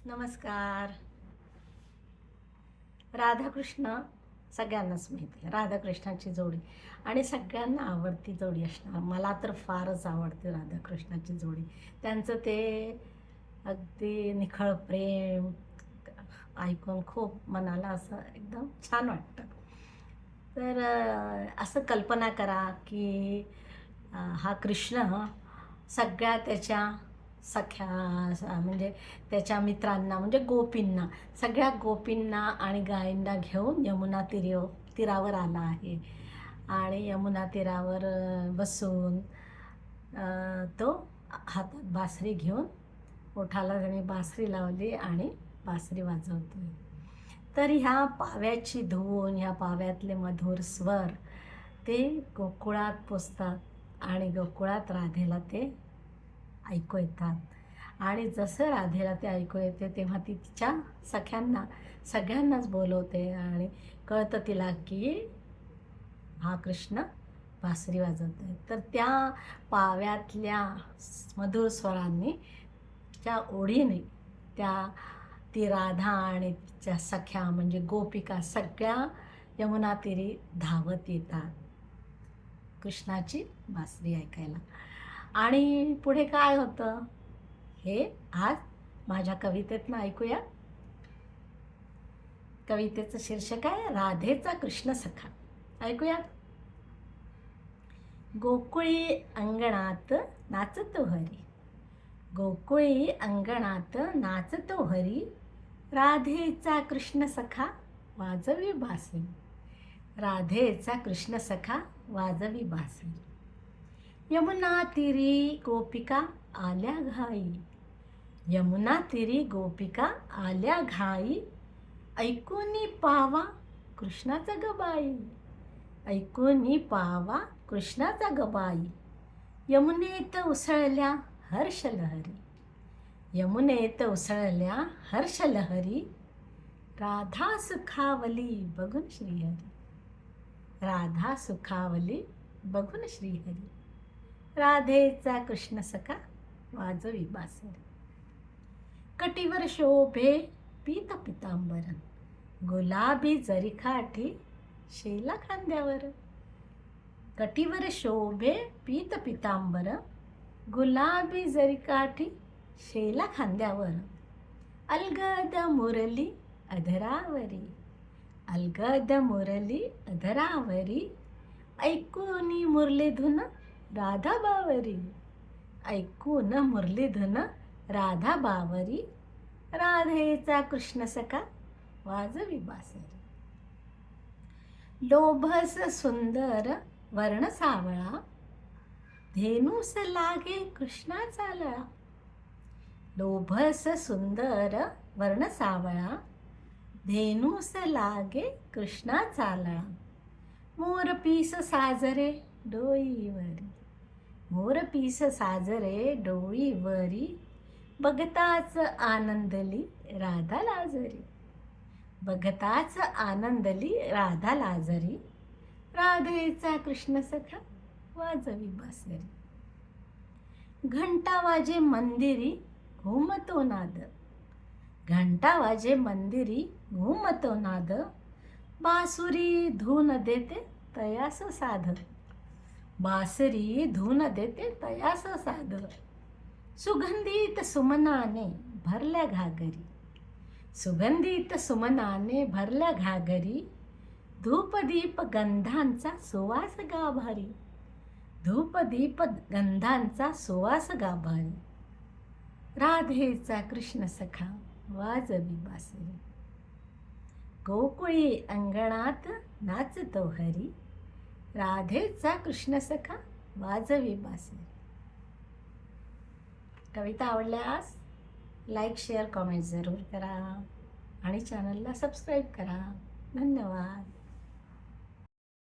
नमस्कार. राधाकृष्ण सगळ्यांनाच माहिती आहे. राधाकृष्णाची जोडी आणि सगळ्यांना आवडती जोडी असणार. मला तर फारच आवडते राधाकृष्णाची जोडी. त्यांचं ते अगदी निखळ प्रेम ऐकून खूप मनाला असं एकदम छान वाटतं. तर असं कल्पना करा की हा कृष्ण सगळ्या त्याच्या सख्या म्हणजे त्याच्या मित्रांना म्हणजे गोपींना सगळ्या गोपींना आणि गायींना घेऊन यमुना तीरावर आला आहे. आणि यमुना तीरावर बसून तो हातात बासरी घेऊन ओठाला त्याने बासरी लावली आणि बासरी वाजवतोय. तर ह्या पाव्याची धून, ह्या पाव्यातले मधुर स्वर ते गोकुळात पोचतात आणि गोकुळात राधेला ते ऐकू येतात. आणि जसं राधेला ते ऐकू येते तेव्हा ती तिच्या सख्यांना सगळ्यांनाच बोलवते आणि कळतं तिला की हा कृष्ण बासरी वाजवत आहे. तर त्या पाव्यातल्या मधुर स्वरांनी त्या ओढीने ती राधा आणि तिच्या सख्या म्हणजे गोपिका सगळ्या यमुना तीरी धावत येतात कृष्णाची बासरी ऐकायला. आणि पुढे काय होतं हे आज माझ्या कवितेतनं ऐकूया. कवितेचं शीर्षक आहे राधेचा कृष्ण सखा. ऐकूया. गोकुळी अंगणात नाचतो हरी, गोकुळी अंगणात नाचतो हरी, राधेचा कृष्ण सखा वाजवी बासरी, राधेचा कृष्ण सखा वाजवी बासरी. यमुना तीरी गोपिका आल्या घाई, यमुना तीरी गोपिका आल्या घाई, ऐकूनी पावा कृष्णाचा गबाई, ऐकूनी पावा कृष्णाचा गबाई. यमुनेत उसळल्या हर्षलहरी, यमुनेत उसळल्या हर्षलहरी, राधा सुखावली बघून श्रीहरी, राधा सुखावली बघून श्रीहरी, राधेचा कृष्ण सखा वाजवी बासरी. कटीवर शोभे पीत पितांबर, गुलाबी जरीकाठी शेला खांद्यावर, कटीवर शोभे पीत पितांबर, गुलाबी जरीकाठी शेला खांद्यावर, अलगद मुरली अधरावरी, अलगद मुरली अधरावरी, ऐकूनी मुरली धुन राधा बावरी, ऐकून मुरली धुन राधा बावरी, राधेचा कृष्ण सखा वाजवी बासरी. लोभस सुंदर वर्ण सावळा, धेनुस लागे कृष्णाचा लळा, लोभस सुंदर वर्ण सावळा, धेनुस लागे कृष्णाचा लळा, मोरपीस साजरे डोईवरी, मोरपीस साजरे डोईवरी, बघताच आनंदली राधा लाजरी, बघताच आनंदली राधा लाजरी, राधेचा कृष्ण सखा वाजवी बासरी. घंटा वाजे मंदिरी घुमतो नाद, घंटा वाजे मंदिरी घुमतो नाद, बासुरी धून देते तयास साध, बासरी धून देते तयास साध, सुगंधित सुमनाने भरल्या घागरी, सुगंधित सुमनाने भरल्या घागरी, धूपदीप गंधांचा सुवास गाभारी, धूपदीप गंधांचा सुवास गाभारी, राधेचा कृष्ण सखा वाजवी बासरी. गोकुळी अंगणात नाचतो हरी, राधेचा कृष्ण सखा वाजवी बासरी. कविता आवडल्यास लाईक शेअर कमेंट जरूर करा आणि चॅनलला सबस्क्राईब करा. धन्यवाद.